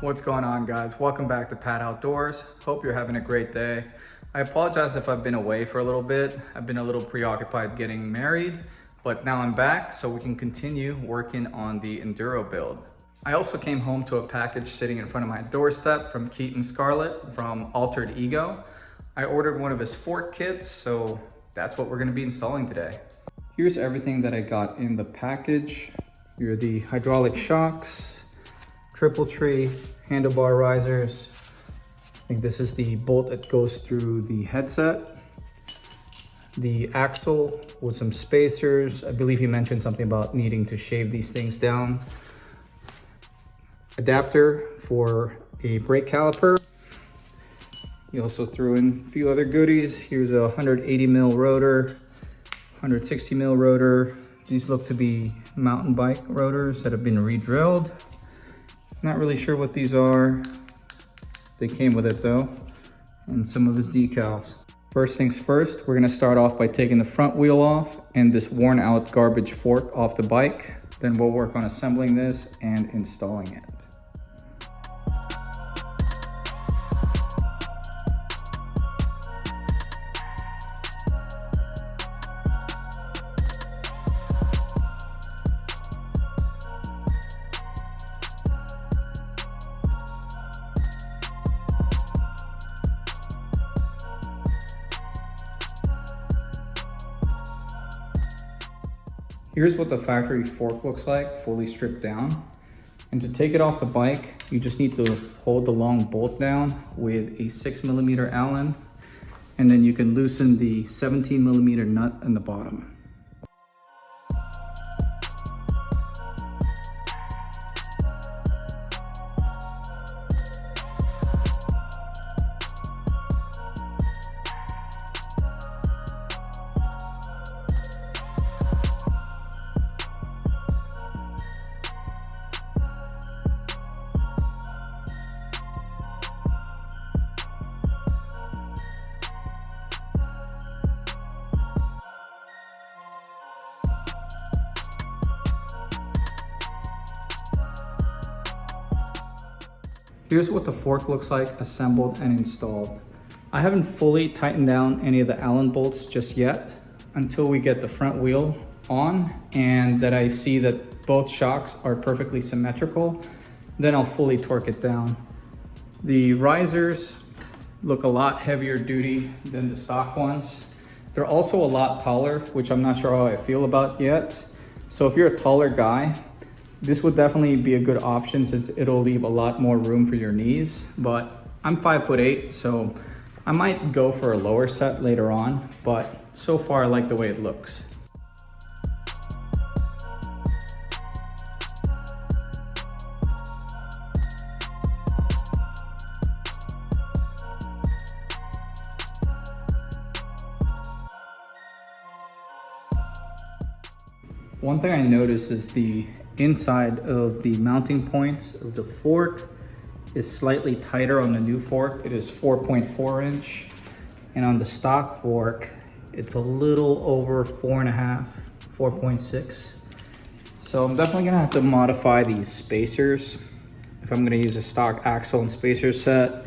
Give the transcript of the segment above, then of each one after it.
What's going on, guys? Welcome back to Pat Outdoors. Hope you're having a great day. I apologize if I've been away for a little bit. I've been a little preoccupied getting married, but now I'm back so we can continue working on the Enduro build. I also came home to a package sitting in front of my doorstep from Keaton from Altered Ego. I ordered one of his fork kits, so that's what we're going to be installing today. Here's everything that I got in the package. Here are the hydraulic shocks, triple tree, handlebar risers. I think this is the bolt that goes through the headset. The axle with some spacers. I believe you mentioned something about needing to shave these things down. Adapter for a brake caliper. He also threw in a few other goodies. Here's a 180 mil rotor, 160 mil rotor. These look to be mountain bike rotors that have been re-drilled. Not really sure what these are. They came with it though, and some of his decals. First things first, we're gonna start off by taking the front wheel off and this worn out garbage fork off the bike. Then we'll work on assembling this and installing it. Here's what the factory fork looks like, fully stripped down. And to take it off the bike, you just need to hold the long bolt down with a 6mm Allen, and then you can loosen the 17mm nut in the bottom. Here's what the fork looks like assembled and installed. I haven't fully tightened down any of the Allen bolts just yet until we get the front wheel on and that I see that both shocks are perfectly symmetrical. Then I'll fully torque it down. The risers look a lot heavier duty than the stock ones. They're also a lot taller, which I'm not sure how I feel about yet. So if you're a taller guy, this would definitely be a good option since it'll leave a lot more room for your knees, but I'm 5'8", so I might go for a lower set later on, but so far I like the way it looks. One thing I noticed is the inside of the mounting points of the fork is slightly tighter on the new fork. It is 4.4 inch, and on the stock fork it's a little over 4.5, 4.6. So I'm definitely gonna have to modify these spacers if I'm gonna use a stock axle and spacer set,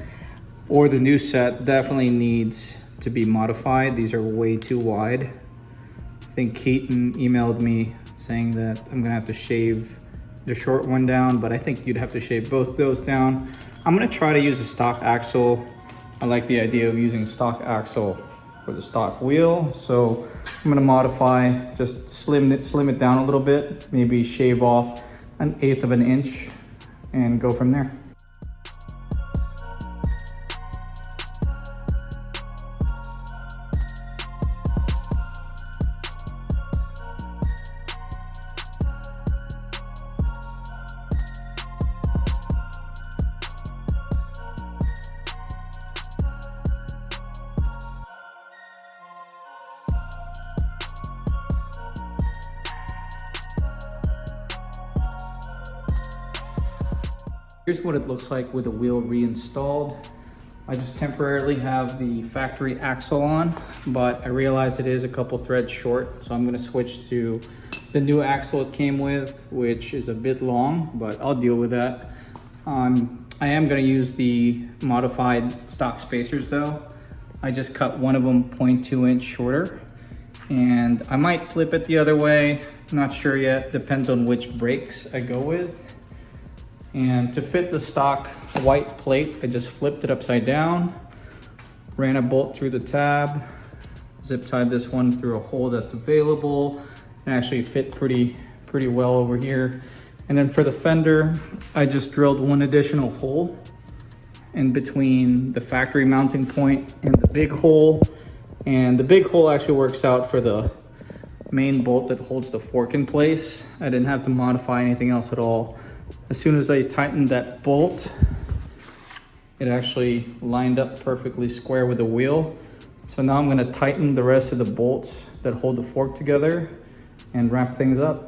or the new set definitely needs to be modified. These are way too wide. I think Keaton emailed me saying that I'm gonna have to shave the short one down, but I think you'd have to shave both those down. I'm gonna try to use a stock axle. I like the idea of using a stock axle for the stock wheel, so I'm gonna modify, just slim it down a little bit, maybe shave off 1/8 of an inch and go from there. Here's what it looks like with the wheel reinstalled. I just temporarily have the factory axle on, but I realize it is a couple threads short, so I'm gonna switch to the new axle it came with, which is a bit long, but I'll deal with that. I'm I am going to use the modified stock spacers though. I just cut one of them 0.2 inch shorter, and I might flip it the other way. Not sure yet, depends on which brakes I go with. And to fit the stock white plate, I just flipped it upside down, ran a bolt through the tab, zip tied this one through a hole that's available, and actually fit pretty well over here. And then for the fender, I just drilled one additional hole in between the factory mounting point and the big hole. And the big hole actually works out for the main bolt that holds the fork in place. I didn't have to modify anything else at all. As soon as I tightened that bolt, it actually lined up perfectly square with the wheel. So now I'm gonna tighten the rest of the bolts that hold the fork together and wrap things up.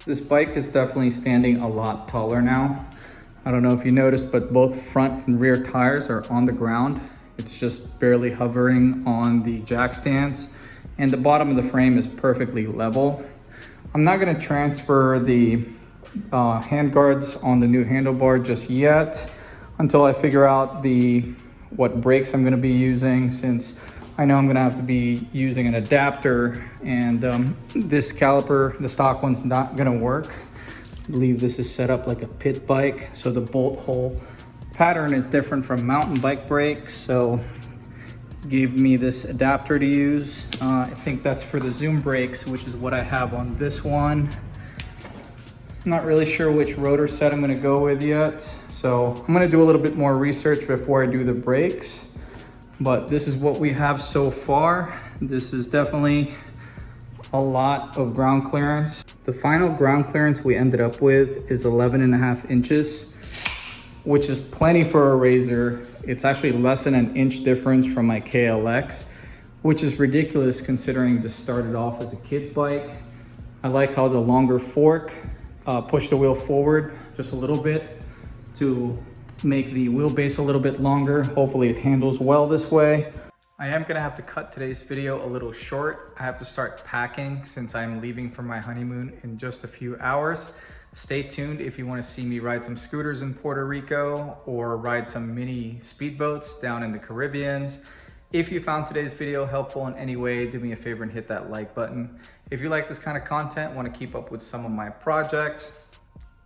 This bike is definitely standing a lot taller now. I don't know if you noticed, but both front and rear tires are on the ground. It's just barely hovering on the jack stands, and the bottom of the frame is perfectly level. I'm not gonna transfer the handguards on the new handlebar just yet until I figure out what brakes I'm gonna be using, since I know I'm gonna have to be using an adapter, and this caliper, the stock one's not gonna work. I believe this is set up like a pit bike, so the bolt hole pattern is different from mountain bike brakes, so gave me this adapter to use. I think that's for the zoom brakes, which is what I have on this one. I'm not really sure which rotor set I'm gonna go with yet, so I'm gonna do a little bit more research before I do the brakes. But this is what we have so far. This is definitely a lot of ground clearance. The final ground clearance we ended up with is 11.5 inches, which is plenty for a Razor. It's actually less than an inch difference from my KLX, which is ridiculous considering this started off as a kid's bike. I like how the longer fork pushed the wheel forward just a little bit to make the wheelbase a little bit longer. Hopefully it handles well this way. I am gonna have to cut today's video a little short. I have to start packing since I'm leaving for my honeymoon in just a few hours. Stay tuned if you want to see me ride some scooters in Puerto Rico or ride some mini speedboats down in the Caribbean. If you found today's video helpful in any way, do me a favor and hit that like button. If you like this kind of content, want to keep up with some of my projects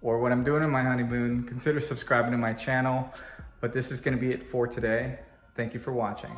or what I'm doing in my honeymoon, consider subscribing to my channel. But this is going to be it for today. Thank you for watching.